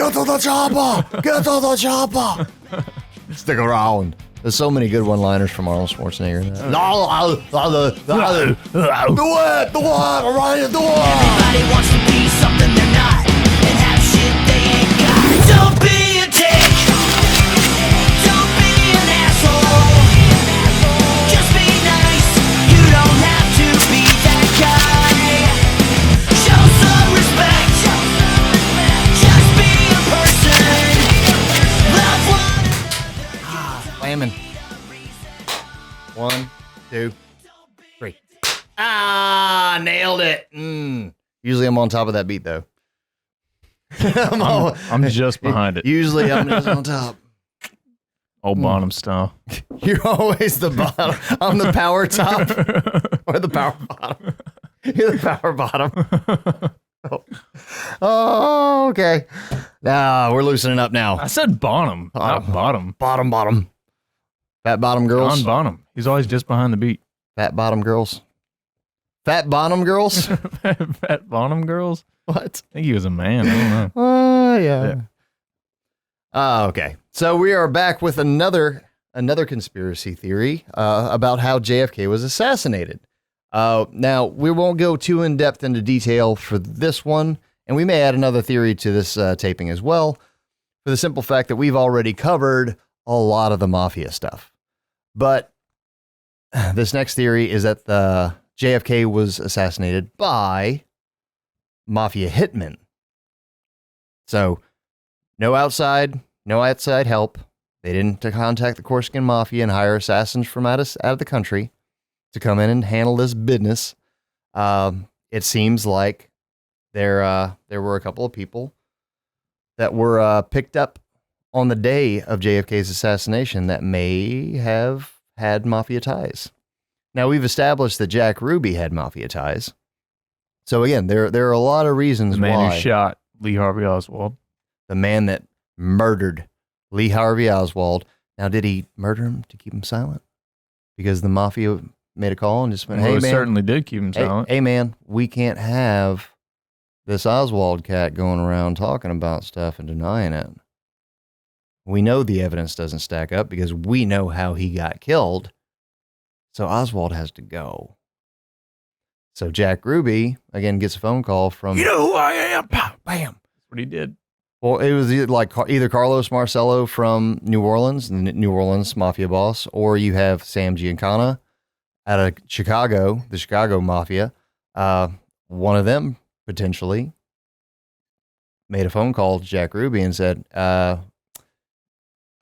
Get to the chopper! Get to the chopper! Stick around. There's so many good one-liners from Arnold Schwarzenegger. Do it! Ryan, do it! Everybody wants to be something they're not and have shit they ain't got. Don't be a dick. Don't be an asshole. Just be nice. You don't have to be that guy. Show some respect. Just be a person. Love one. Slamming. 1, 2, 3. Ah, nailed it. Usually I'm on top of that beat, though. I'm just behind it. Usually I'm just on top. Old Bonham style. You're always the bottom. I'm the power top or the power bottom. You're the power bottom. Oh, okay. We're loosening up now. I said Bonham, not bottom. Bottom. Fat bottom girls. John Bonham. He's always just behind the beat. Fat bottom girls. Fat bottom girls? Fat Bonham girls? What? I think he was a man. I don't know. Yeah. Okay. So we are back with another conspiracy theory about how JFK was assassinated. Now, we won't go too in-depth into detail for this one, and we may add another theory to this taping as well, for the simple fact that we've already covered a lot of the mafia stuff. But this next theory is that the JFK was assassinated by mafia hitmen. So no outside help. They didn't contact the Corsican mafia and hire assassins from out of the country to come in and handle this business. It seems like there were a couple of people that were picked up on the day of JFK's assassination that may have had mafia ties. Now, we've established that Jack Ruby had mafia ties. So again, there are a lot of reasons why. The man who shot Lee Harvey Oswald. The man that murdered Lee Harvey Oswald. Now, did he murder him to keep him silent? Because the mafia made a call and just went, hey, man. Certainly did keep him silent. Hey, man, we can't have this Oswald cat going around talking about stuff and denying it. We know the evidence doesn't stack up because we know how he got killed. So Oswald has to go. So Jack Ruby, again, gets a phone call from... You know who I am! Bam! That's what he did. Well, it was either Carlos Marcello from New Orleans, the New Orleans mafia boss, or you have Sam Giancana out of Chicago, the Chicago mafia. One of them, potentially, made a phone call to Jack Ruby and said...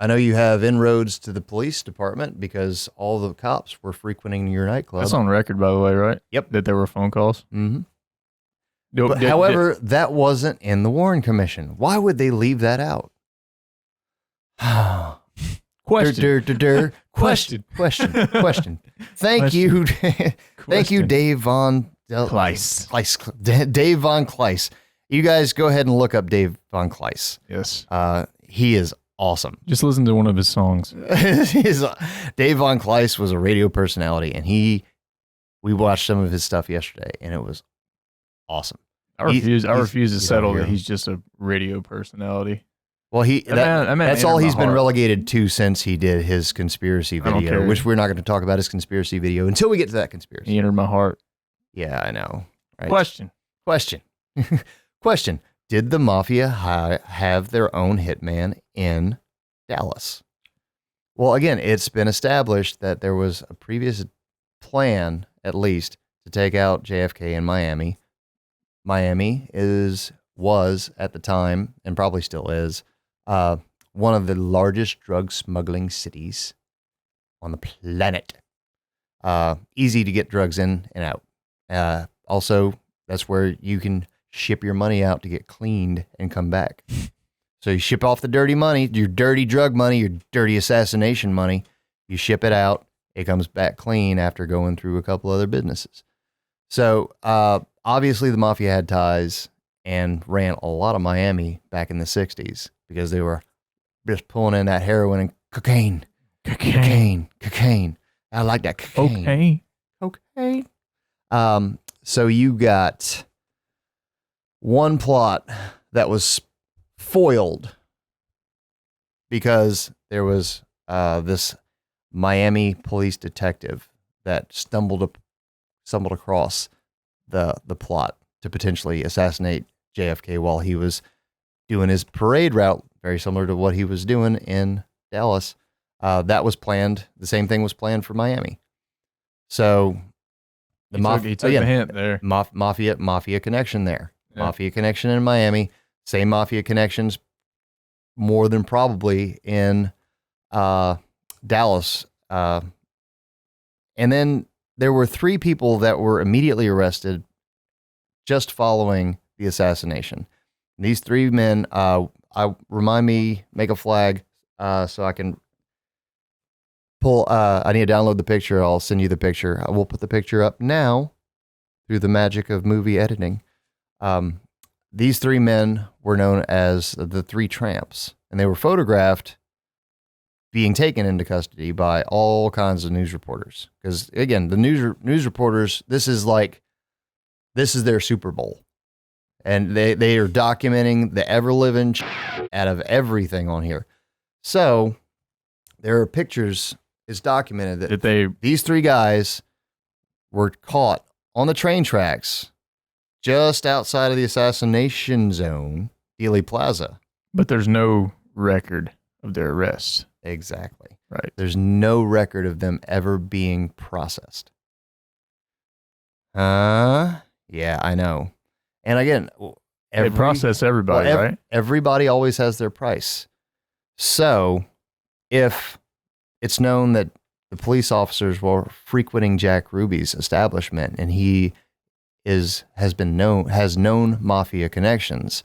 I know you have inroads to the police department because all the cops were frequenting your nightclub. That's on record, by the way, right? Yep. That there were phone calls. Mm-hmm. However, that wasn't in the Warren Commission. Why would they leave that out? Question. Question. Thank you. Thank you, Dave Von Kleiss. Dave Von Kleiss. You guys go ahead and look up Dave Von Kleiss. Yes. He is awesome. Just listen to one of his songs. Dave Von Kleiss was a radio personality, and we watched some of his stuff yesterday, and it was awesome. I refuse to settle that he's just a radio personality. Well, that's all he's been relegated to since he did his conspiracy video, which we're not going to talk about his conspiracy video until we get to that conspiracy. He entered my heart. Yeah, I know. Right? Question. Question. Did the mafia have their own hitman in Dallas? Well, again, it's been established that there was a previous plan, at least, to take out JFK in Miami. Miami was at the time, and probably still is, one of the largest drug smuggling cities on the planet. Easy to get drugs in and out. Also, that's where you can ship your money out to get cleaned and come back. So you ship off the dirty money, your dirty drug money, your dirty assassination money. You ship it out. It comes back clean after going through a couple other businesses. So obviously the mafia had ties and ran a lot of Miami back in the 60s because they were just pulling in that heroin and cocaine. I like that cocaine. Okay. So you got one plot that was foiled because there was this Miami police detective that stumbled across the plot to potentially assassinate JFK while he was doing his parade route, very similar to what he was doing in Dallas. That was planned. The same thing was planned for Miami. So he took the hint there. Mafia connection there. Yeah. Mafia connection in Miami. Same mafia connections, more than probably in Dallas. And then there were 3 people that were immediately arrested just following the assassination. These 3 men, make a flag so I can pull. I need to download the picture. I'll send you the picture. I will put the picture up now through the magic of movie editing. These 3 men were known as the 3 Tramps, and they were photographed being taken into custody by all kinds of news reporters. Because again, the news reporters, this is their Super Bowl, and they are documenting the ever living out of everything on here. So there are pictures. It's documented that these 3 guys were caught on the train tracks just outside of the assassination zone, Dealey Plaza. But there's no record of their arrests. Exactly. Right. There's no record of them ever being processed. Yeah, I know. And again, they process everybody, right? Everybody always has their price. So if it's known that the police officers were frequenting Jack Ruby's establishment and he has known mafia connections,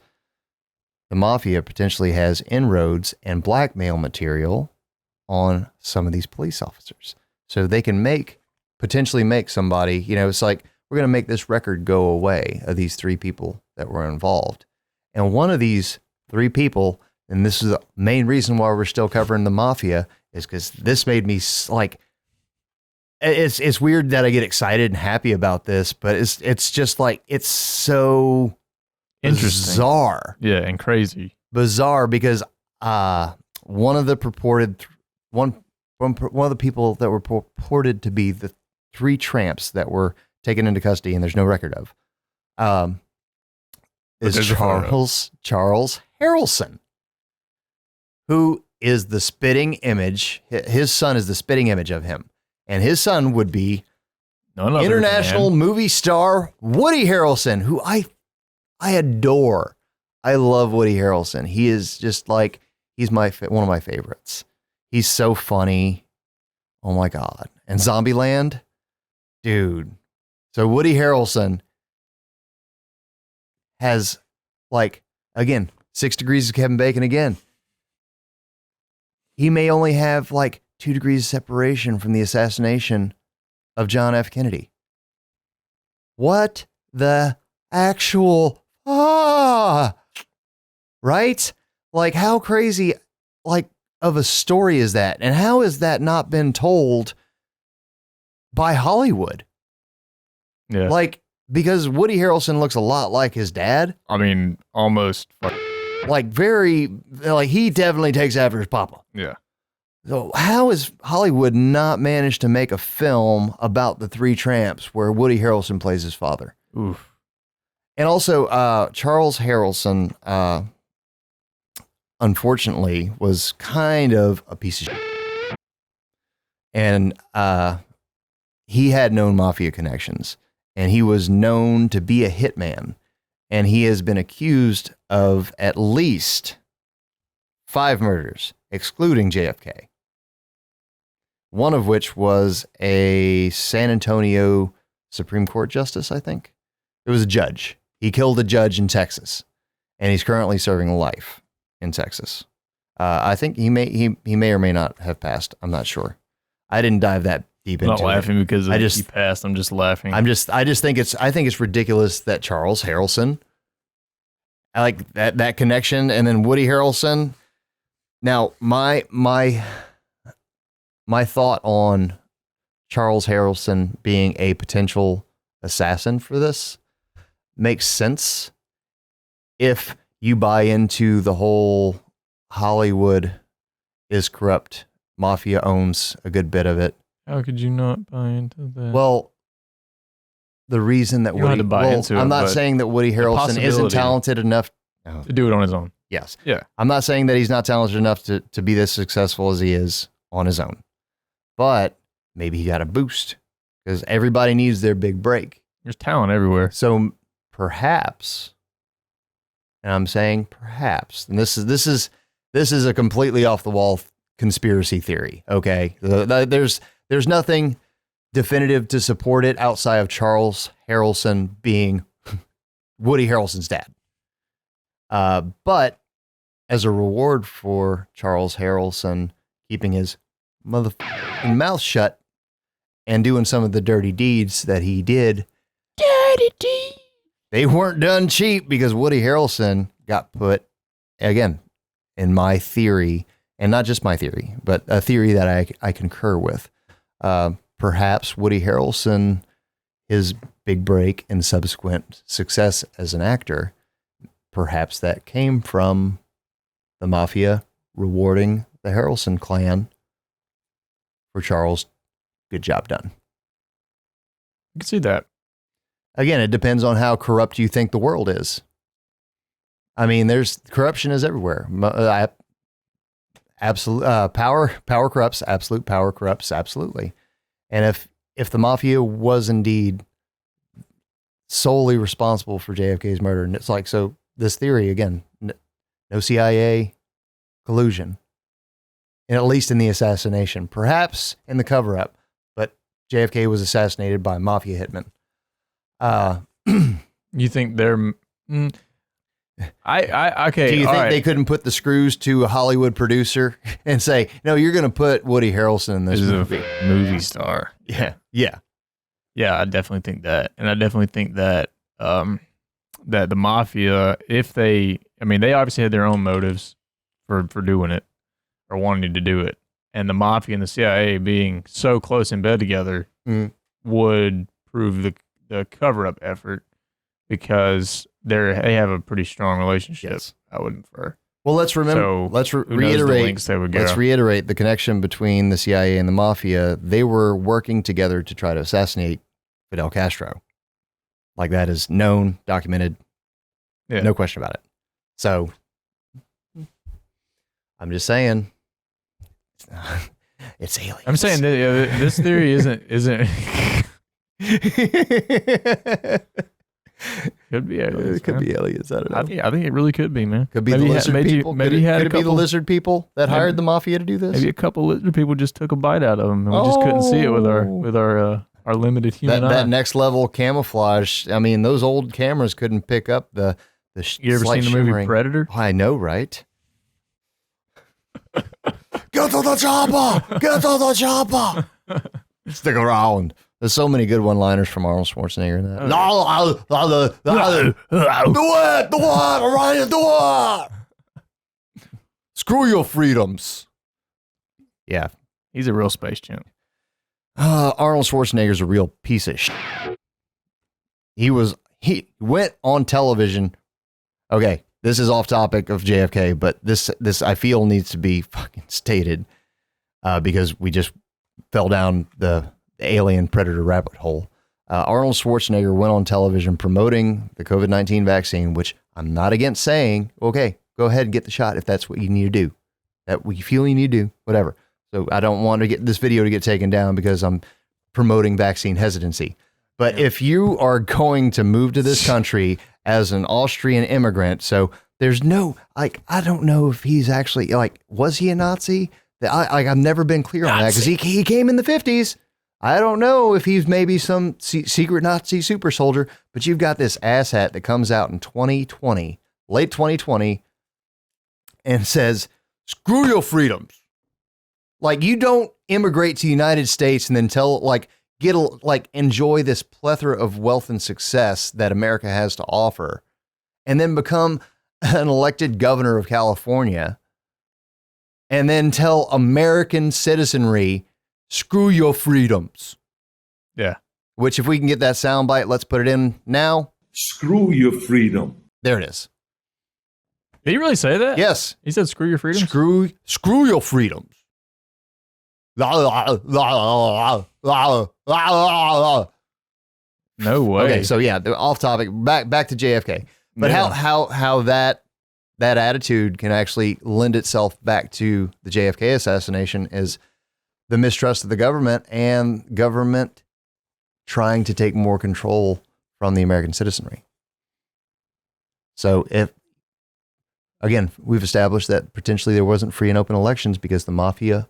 the mafia potentially has inroads and blackmail material on some of these police officers. So they can potentially make somebody, it's like, we're going to make this record go away of these 3 people that were involved. And one of these 3 people, and this is the main reason why we're still covering the mafia, is because this made me like, it's weird that I get excited and happy about this, but it's just like, it's so interesting, bizarre. Yeah, and crazy. Bizarre because one of the people that were purported to be the 3 Tramps that were taken into custody and there's no record of is Charles Harrelson, who is the spitting image. His son is the spitting image of him. And his son would be international movie star Woody Harrelson, who I adore. I love Woody Harrelson. He is just like, he's one of my favorites. He's so funny. Oh my God. And Zombieland, dude. So Woody Harrelson has, like, again, 6 degrees of Kevin Bacon again. He may only have like 2 degrees of separation from the assassination of John F. Kennedy. What the actual, right? Like, how crazy, like, of a story is that? And how has that not been told by Hollywood? Yeah. Like, because Woody Harrelson looks a lot like his dad. I mean, almost. Like, he definitely takes after his papa. Yeah. So how has Hollywood not managed to make a film about the 3 Tramps where Woody Harrelson plays his father? Oof. And also, Charles Harrelson, unfortunately, was kind of a piece of shit. And he had known mafia connections. And he was known to be a hitman. And he has been accused of at least 5 murders, excluding JFK. One of which was a San Antonio Supreme Court justice, I think. It was a judge. He killed a judge in Texas, and he's currently serving life in Texas. I think he may or may not have passed. I'm not sure. I didn't dive that deep into it. I'm not laughing because he passed. I'm just laughing. I think it's ridiculous that Charles Harrelson, I like that connection, and then Woody Harrelson. Now, my thought on Charles Harrelson being a potential assassin for this makes sense if you buy into the whole Hollywood is corrupt. Mafia owns a good bit of it. How could you not buy into that? Well, the reason that You don't have to buy into it, I'm not but saying that Woody Harrelson isn't possibility talented enough. to do it on his own. Yes. Yeah. I'm not saying that he's not talented enough to be this successful as he is on his own. But maybe he got a boost because everybody needs their big break. There's talent everywhere. So perhaps, and I'm saying perhaps, and this is a completely off the wall conspiracy theory. Okay, there's nothing definitive to support it outside of Charles Harrelson being Woody Harrelson's dad. But as a reward for Charles Harrelson keeping his motherfucking mouth shut and doing some of the dirty deeds that he did, they weren't done cheap because Woody Harrelson got put, again, in my theory, and not just my theory, but a theory that I concur with. Perhaps Woody Harrelson, his big break and subsequent success as an actor, perhaps that came from the mafia rewarding the Harrelson clan for Charles. Good job done. I can see that. Again, it depends on how corrupt you think the world is. I mean, there's corruption is everywhere. Absolute power corrupts. Absolute power corrupts. Absolutely. And if the mafia was indeed solely responsible for JFK's murder, and it's like, so this theory again, no CIA collusion, and at least in the assassination, perhaps in the cover up, but JFK was assassinated by mafia hitmen. You think they're? Okay. Do you all think right. they couldn't put the screws to a Hollywood producer and say, no, you're going to put Woody Harrelson in this This is movie? a movie star. Yeah. Yeah, I definitely think that, and I definitely think that that the mafia, if they obviously had their own motives for doing it or wanting to do it, and the mafia and the CIA being so close in bed together would prove the cover up effort because they have a pretty strong relationship. Yes. I would infer. Well, let's remember. So, let's who knows the reiterate. lengths they would go. Let's reiterate the connection between the CIA and the mafia. They were working together to try to assassinate Fidel Castro. Like, that is known, documented. Yeah. No question about it. So I'm just saying, it's aliens. I'm saying that, this theory isn't. Could be aliens. It could man. be aliens. I don't know. I think it really could be, man. Could be Maybe the he lizard maybe, people. Maybe could he had it a be the couple. lizard people that hired the mafia to do this? Maybe a couple lizard people just took a bite out of him, and we just couldn't see it with our limited human eye. That next level camouflage. I mean, those old cameras couldn't pick up the. You ever slight seen the movie shimmering. Predator? I know, right? Get to the chopper! Get to the chopper! Stick around. There's so many good one-liners from Arnold Schwarzenegger in that. Do it, Ryan, do it! Screw your freedoms. Yeah. He's a real space champ. Arnold Schwarzenegger's a real piece of shit. He went on television. Okay, this is off topic of JFK, but this I feel needs to be fucking stated because we just fell down the alien predator rabbit hole. Arnold Schwarzenegger went on television promoting the COVID-19 vaccine, which I'm not against saying, okay, go ahead and get the shot if that's what you need to do. That we feel you need to do, whatever. So I don't want to get this video to get taken down because I'm promoting vaccine hesitancy. But if you are going to move to this country as an Austrian immigrant, so there's no, like, I don't know if he's actually, like, was he a Nazi? I've never been clear on that because he came in the 50s. I don't know if he's maybe some secret Nazi super soldier, but you've got this asshat that comes out in 2020, late 2020, and says, screw your freedoms. Like, you don't immigrate to the United States and then enjoy this plethora of wealth and success that America has to offer, and then become an elected governor of California, and then tell American citizenry, screw your freedoms. Yeah. Which, if we can get that soundbite, let's put it in now. Screw your freedom. There it is. Did he really say that? Yes. He said, "Screw your freedoms." Screw your freedoms. No way. Okay, so yeah, off topic. Back to JFK. But Yeah. how that attitude can actually lend itself back to the JFK assassination is the mistrust of the government and government trying to take more control from the American citizenry. So again, we've established that potentially there wasn't free and open elections because the mafia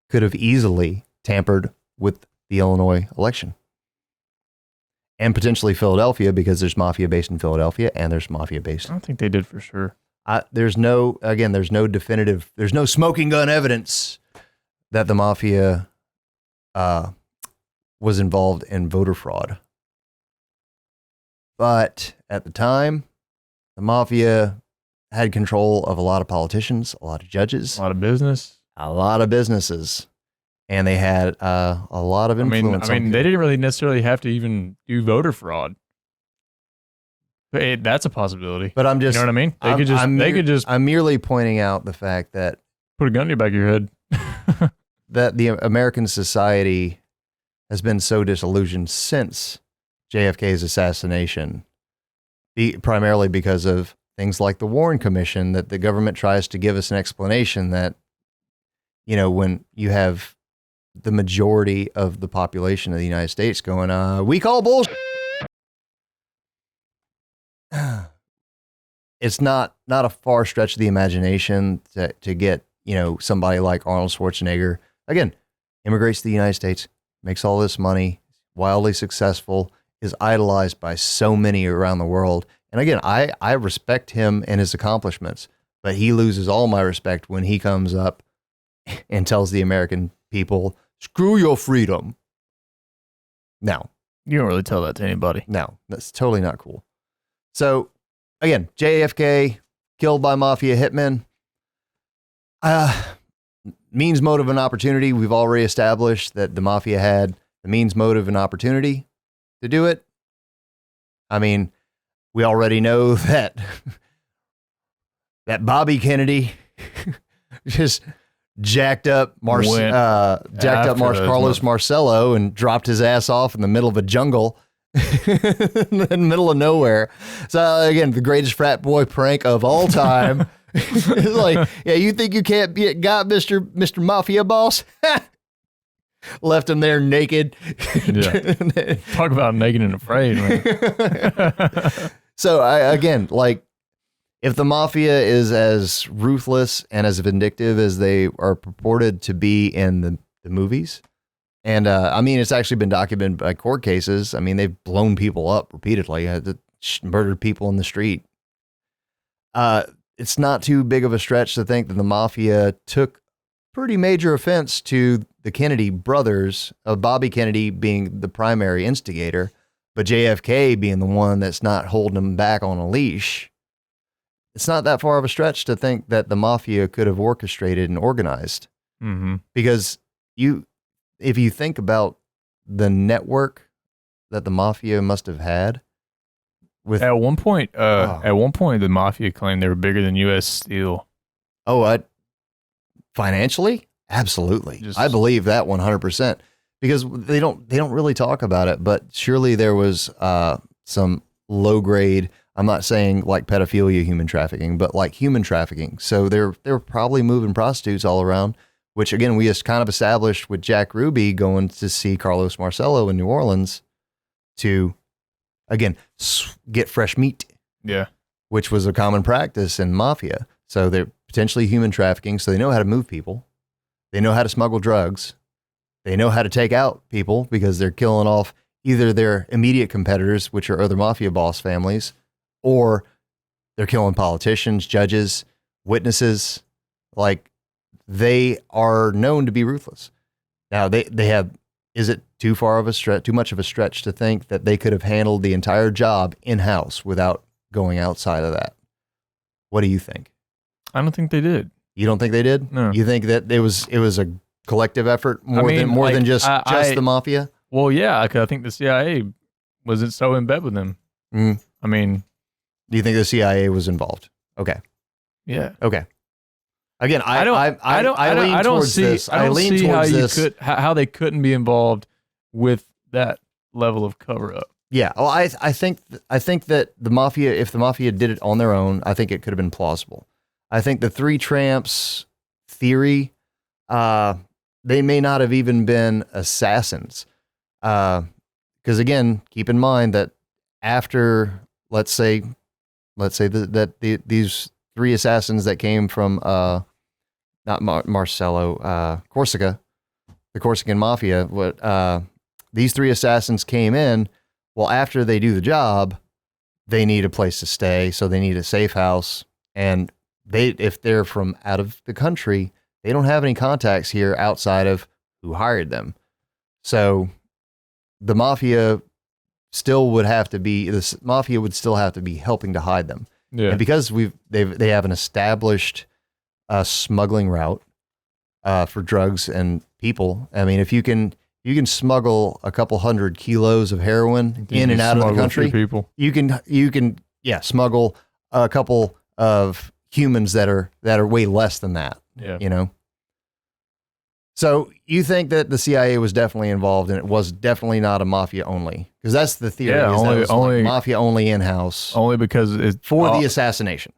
could have easily tampered with the Illinois election. And potentially Philadelphia, because there's mafia based in Philadelphia and there's mafia based. I don't think they did for sure. There's no definitive, there's no smoking gun evidence that the mafia was involved in voter fraud. But at the time, the mafia had control of a lot of politicians, a lot of judges, A lot of business. a lot of businesses, and they had a lot of influence. I mean, they didn't really necessarily have to even do voter fraud. But that's a possibility. But I'm just, you know what I mean? They could just I'm merely pointing out the fact that put a gun to the back of your head. that the American society has been so disillusioned since JFK's assassination, primarily because of things like the Warren Commission, that the government tries to give us an explanation that, you know, when you have the majority of the population of the United States going, we call bullshit. It's not a far stretch of the imagination to get, you know, somebody like Arnold Schwarzenegger, again, immigrates to the United States, makes all this money, wildly successful, is idolized by so many around the world. And again, I respect him and his accomplishments, but he loses all my respect when he comes up and tells the American people, screw your freedom. No, You don't really tell that to anybody. no, that's totally not cool. So again, JFK killed by mafia hitmen. Means, motive, and opportunity. We've already established that the mafia had the means, motive, and opportunity to do it. I mean, we already know that Bobby Kennedy just jacked up Carlos Carlos Marcello and dropped his ass off in the middle of a jungle in the middle of nowhere. So again, the greatest frat boy prank of all time. It's like, yeah, you think you can't got Mr. Mafia boss? Left him there naked. Yeah. Talk about naked and afraid, man. So again, like, if the mafia is as ruthless and as vindictive as they are purported to be in the movies, and I mean, it's actually been documented by court cases. I mean, they've blown people up repeatedly, murdered people in the street. It's not too big of a stretch to think that the mafia took pretty major offense to the Kennedy brothers, Bobby Kennedy being the primary instigator, but JFK being the one that's not holding them back on a leash. It's not that far of a stretch to think that the mafia could have orchestrated and organized. Mm-hmm. Because if you think about the network that the mafia must have had, At one point, the mafia claimed they were bigger than U.S. Steel. Financially, absolutely, I believe that 100%, because they don't really talk about it. But surely there was some low grade. I'm not saying like pedophilia, human trafficking, but like human trafficking. So they're probably moving prostitutes all around. Which again, we just kind of established with Jack Ruby going to see Carlos Marcello in New Orleans to, again, get fresh meat. Yeah. Which was a common practice in mafia. So they're potentially human trafficking. So they know how to move people. They know how to smuggle drugs. They know how to take out people because they're killing off either their immediate competitors, which are other mafia boss families, or they're killing politicians, judges, witnesses. Like, they are known to be ruthless. Now they have, is it too much of a stretch to think that they could have handled the entire job in-house without going outside of that? What do you think? I don't think they did. You don't think they did? No. You think that it was a collective effort more than just the mafia? Well, yeah, I think the CIA wasn't so in bed with them. Mm. I mean, do you think the CIA was involved? Okay. Yeah. Okay. Again, I don't towards see this. I don't lean see how towards you this. could how they couldn't be involved with that level of cover up. Yeah. Well, I think that the mafia, if the mafia did it on their own, I think it could have been plausible. I think the three tramps theory, they may not have even been assassins. Because again, keep in mind that after, let's say these three assassins that came from not Marcello, Corsica, the Corsican mafia. These three assassins came in. Well, after they do the job, they need a place to stay, so they need a safe house. And if they're from out of the country, they don't have any contacts here outside of who hired them. So the mafia would still have to be helping to hide them. Yeah. And because they have an established smuggling route for drugs and people. I mean, if you can smuggle a couple 100 kilos of heroin in and out of the country, you can smuggle a couple of humans that are way less than that. Yeah. You know. So you think that the CIA was definitely involved, and it was definitely not a mafia only, because that's the theory. Yeah, only mafia only in house. Only because it's for the assassination.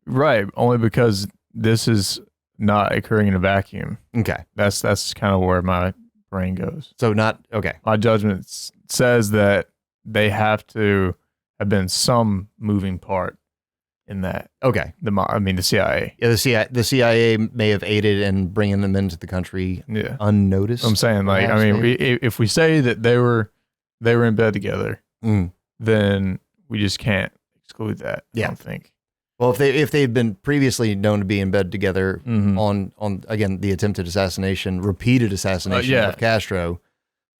Right. Only because this is not occurring in a vacuum. Okay. That's kind of where my brain goes. So not okay. My judgment says that they have to have been some moving part in that. Okay. The CIA. Yeah, the CIA may have aided in bringing them into the country unnoticed. I'm saying, like, I mean, if we say that they were in bed together, then we just can't exclude that. Yeah. I don't think. Well, if they've been previously known to be in bed together on again the attempted assassination, repeated assassination of Castro,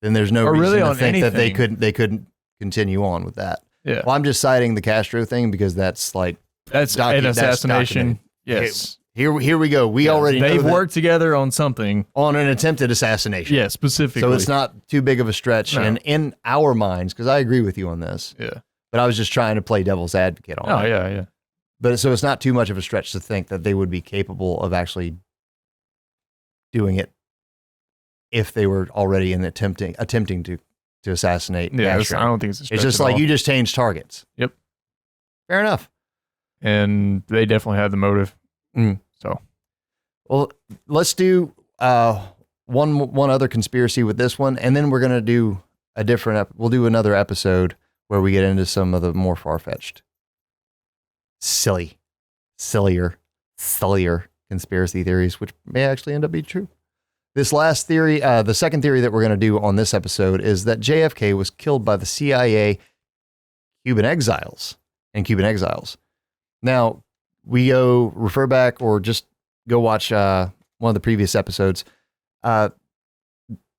then there's no reason to think that they couldn't continue on with that. Yeah. Well, I'm just citing the Castro thing because that's like an assassination. Yes. Here we go. We already know they've worked together on something, on an attempted assassination. Yeah, specifically. So it's not too big of a stretch, and in our minds, because I agree with you on this. Yeah. But I was just trying to play devil's advocate on it. Oh yeah, yeah. But so it's not too much of a stretch to think that they would be capable of actually doing it if they were already attempting to assassinate. Yeah, Castro. I don't think it's a stretch. It's just like you just changed targets. Yep. Fair enough. And they definitely had the motive. So, well, let's do one other conspiracy with this one, and then we're gonna do we'll do another episode where we get into some of the more far-fetched, sillier conspiracy theories, which may actually end up being true. This last theory, the second theory that we're going to do on this episode, is that JFK was killed by the CIA Cuban Exiles and Cuban Exiles. Now, we refer back or just go watch one of the previous episodes. The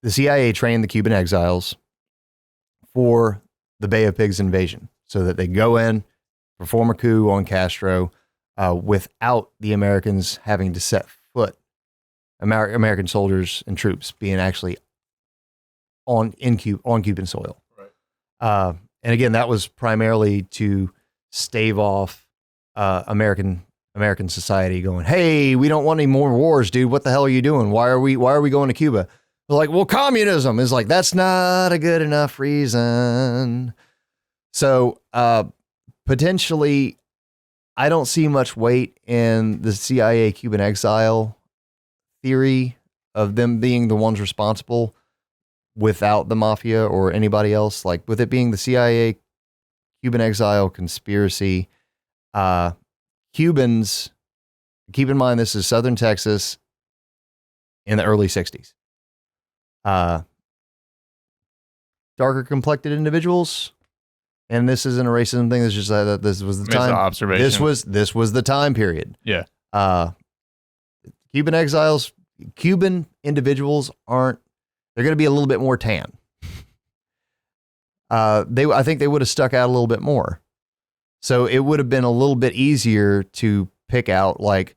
CIA trained the Cuban Exiles for the Bay of Pigs invasion so that they go in, perform a coup on Castro without the Americans having to set foot, American soldiers and troops being actually on Cuban soil. Right. And again, that was primarily to stave off American society going, hey, we don't want any more wars, dude. What the hell are you doing? Why are we going to Cuba? They're like, well, communism is like, that's not a good enough reason. So potentially, I don't see much weight in the CIA Cuban exile theory of them being the ones responsible without the mafia or anybody else. Like with it being the CIA Cuban exile conspiracy, Cubans, keep in mind, this is Southern Texas in the early 60s. Darker complected individuals. And this isn't a racism thing. This is just that this was the time. Observation. This was the time period. Yeah. Cuban exiles, Cuban individuals they're going to be a little bit more tan. I think they would have stuck out a little bit more. So it would have been a little bit easier to pick out, like,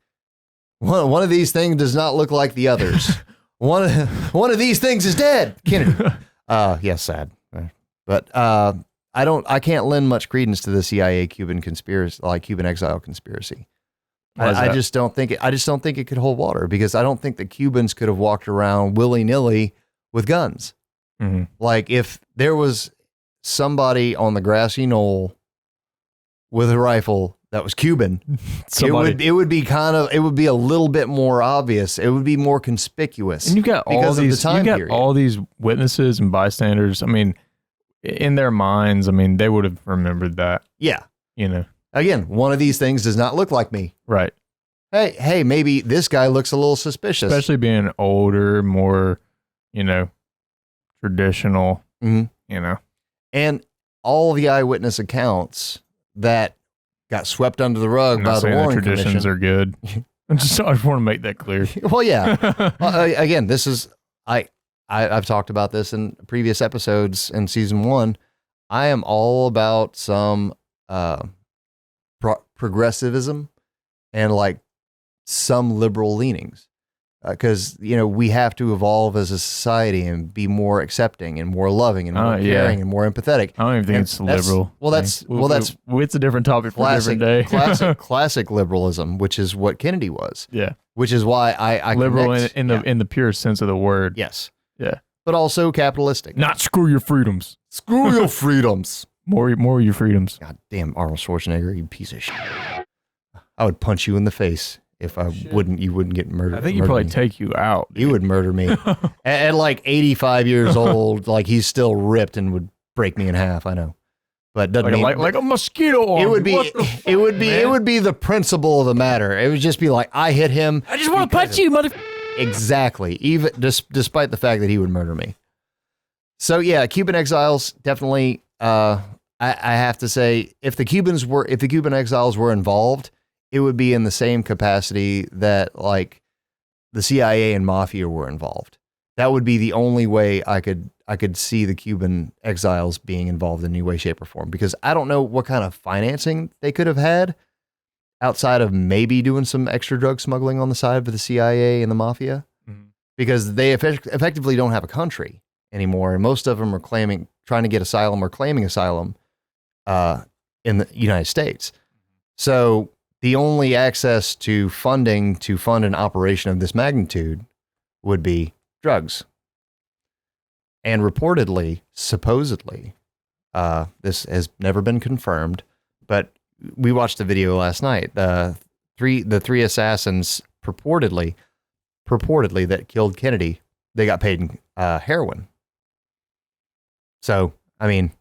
one of these things does not look like the others. one of these things is dead. Kennedy. Yes, sad. But I can't lend much credence to the CIA Cuban conspiracy, like Cuban exile conspiracy. Why is I that? just don't think it could hold water because I don't think the Cubans could have walked around willy-nilly with guns. Mm-hmm. Like if there was somebody on the grassy knoll with a rifle that was Cuban, it would be a little bit more obvious. It would be more conspicuous. And you've got all because of the these, time you got period. all these witnesses and bystanders. I mean, in their minds, I mean, they would have remembered that. Yeah. You know, Again, one of these things does not look like me. right? Hey, maybe this guy looks a little suspicious. Especially being older, more, traditional. Mhm. You know, And all the eyewitness accounts that got swept under the rug I'm by not the saying the Warren traditions Commission. are good. I just want to make that clear. Well, yeah. Again, this is I've talked about this in previous episodes in season 1. I am all about some progressivism and like some liberal leanings because we have to evolve as a society and be more accepting and more loving and more caring and more empathetic. I don't even think And it's liberal. that's it's a different topic for a different day. classic liberalism, which is what Kennedy was. Yeah, Which is why I liberal connect. in the pure sense of the word. Yes. Yeah, But also capitalistic. not screw your freedoms. Screw your freedoms. More of your freedoms. God damn, Arnold Schwarzenegger, you piece of shit. I would punch you in the face if you wouldn't get murdered. I think he'd murder probably me. take you out. You would murder me. At like 85 years old, like he's still ripped and would break me in half. I know. But doesn't mean like a mosquito. it would be What the fuck, it would be man? it would be the principle of the matter. It would just be like I hit him. I just want to punch you, mother. Exactly. Even despite the fact that he would murder me. So yeah, Cuban Exiles definitely. I have to say, if the Cuban Exiles were involved, it would be in the same capacity that like the CIA and Mafia were involved. That would be the only way I could see the Cuban Exiles being involved in any way, shape, or form. Because I don't know what kind of financing they could have had outside of maybe doing some extra drug smuggling on the side for the CIA and the Mafia, because they effectively don't have a country anymore, and most of them are trying to get asylum or claiming asylum in the United States. So the only access to funding to fund an operation of this magnitude would be drugs. And reportedly, supposedly, this has never been confirmed, but we watched the video last night. The three assassins purportedly that killed Kennedy, they got paid in heroin. So, I mean,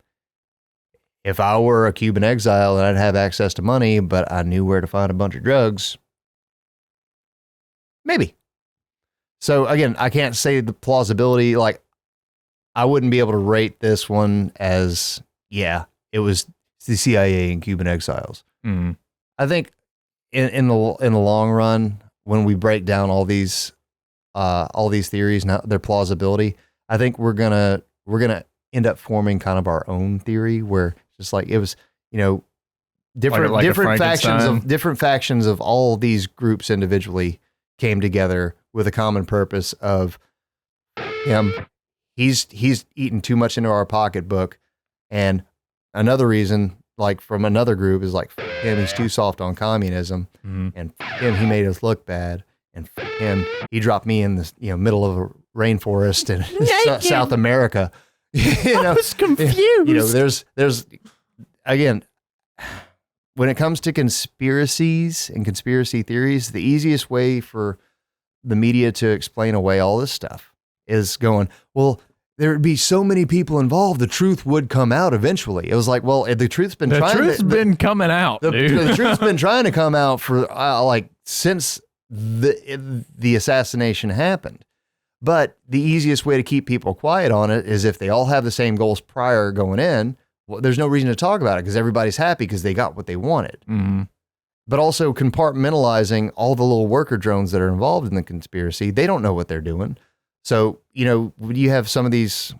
if I were a Cuban exile and I'd have access to money, but I knew where to find a bunch of drugs, maybe. So again, I can't say the plausibility, like I wouldn't be able to rate this one as, yeah, it was the CIA and Cuban exiles. Mm. I think in the long run, when we break down all these theories and their plausibility, I think we're gonna end up forming kind of our own theory where just like it was, different Like a different factions of all these groups individually came together with a common purpose of him. He's eaten too much into our pocketbook, and another reason, like from another group, is like him. He's too soft on communism, and him. He made us look bad, and him. He dropped me in the middle of a rainforest in South America. I was confused. There's again, when it comes to conspiracies and conspiracy theories, the easiest way for the media to explain away all this stuff is going, well, there would be so many people involved, the truth would come out eventually. It was like, well, the truth's been coming out, the dude. truth's been trying to come out for since the assassination happened. But the easiest way to keep people quiet on it is if they all have the same goals prior going in. Well, there's no reason to talk about it because everybody's happy because they got what they wanted. Mm-hmm. But also compartmentalizing all the little worker drones that are involved in the conspiracy. They don't know what they're doing. So, when you have some of these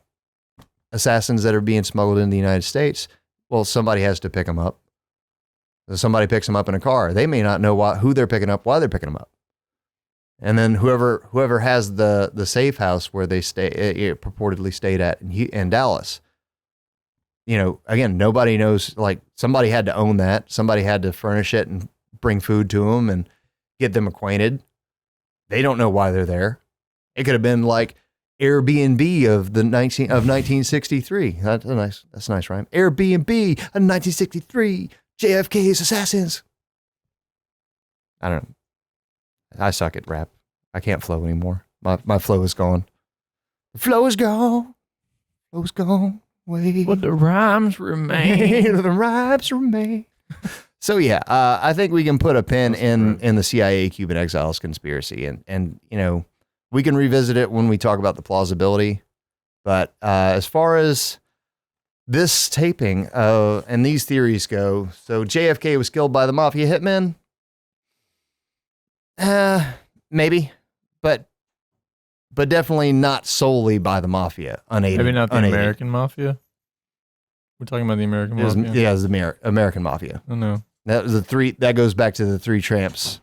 assassins that are being smuggled into the United States, well, somebody has to pick them up. Somebody picks them up in a car. They may not know who they're picking up, why they're picking them up. And then whoever has the safe house where they it purportedly stayed at in Dallas, again, nobody knows, like somebody had to own that. Somebody had to furnish it and bring food to them. And get them acquainted. They don't know why they're there. It could have been like Airbnb of 1963. That's a nice rhyme. Airbnb of 1963. JFK's assassins. I don't know. I suck at rap. I can't flow anymore. My flow is gone. The flow is gone. Flow's gone. Wait. But the rhymes remain. The rhymes remain. So yeah, I think we can put a pin in the CIA Cuban Exiles conspiracy, and you know, we can revisit it when we talk about the plausibility. But as far as this taping and these theories go, so JFK was killed by the mafia hitmen. Maybe, but definitely not solely by the mafia. Unaided. Maybe not the unaided. American mafia. We're talking about the American mafia. Yeah, it was the American mafia. Oh no, that was the three. That goes back to the three Tramps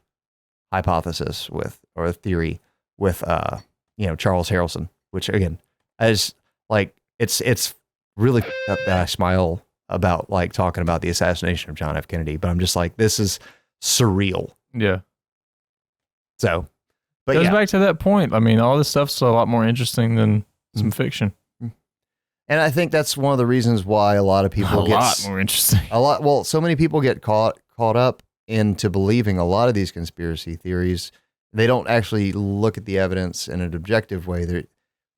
hypothesis or theory with Charles Harrelson, which again, as like it's really up that I smile about like talking about the assassination of John F. Kennedy, but I'm just like, this is surreal. yeah. So, but Goes yeah. back to that point. I mean, all this stuff's a lot more interesting than some fiction. And I think that's one of the reasons why a lot of people get lot more interesting. Well, so many people get caught up into believing a lot of these conspiracy theories. They don't actually look at the evidence in an objective way.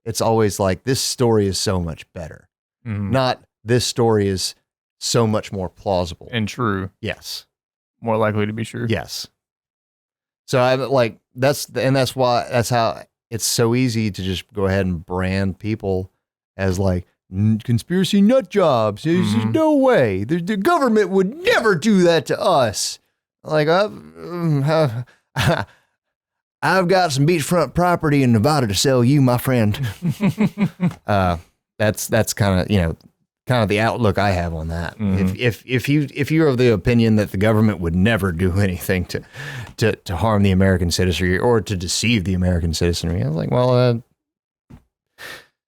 It's always like, this story is so much better. Mhm. Not this story is so much more plausible. And true. Yes. More likely to be true. Yes. So I like that's how it's so easy to just go ahead and brand people as like conspiracy nut jobs. There's no way the government would never do that to us. Like I've got some beachfront property in Nevada to sell you, my friend. That's kind of the outlook I have on that. If you're of the opinion that the government would never do anything to harm the American citizenry or to deceive the American citizenry, I was like, well,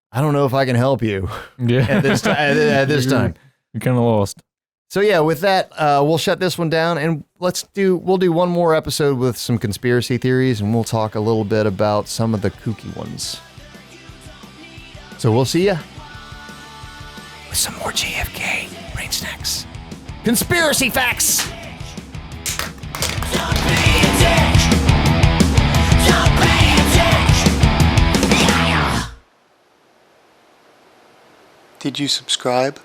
I don't know if I can help you. Yeah. At this time. You're kind of lost. So yeah, with that, we'll shut this one down, and we'll do one more episode with some conspiracy theories, and we'll talk a little bit about some of the kooky ones. So we'll see ya with some more JFK brain snacks. Conspiracy facts. Don't be a dick. Don't be a dick. Yeah. Did you subscribe?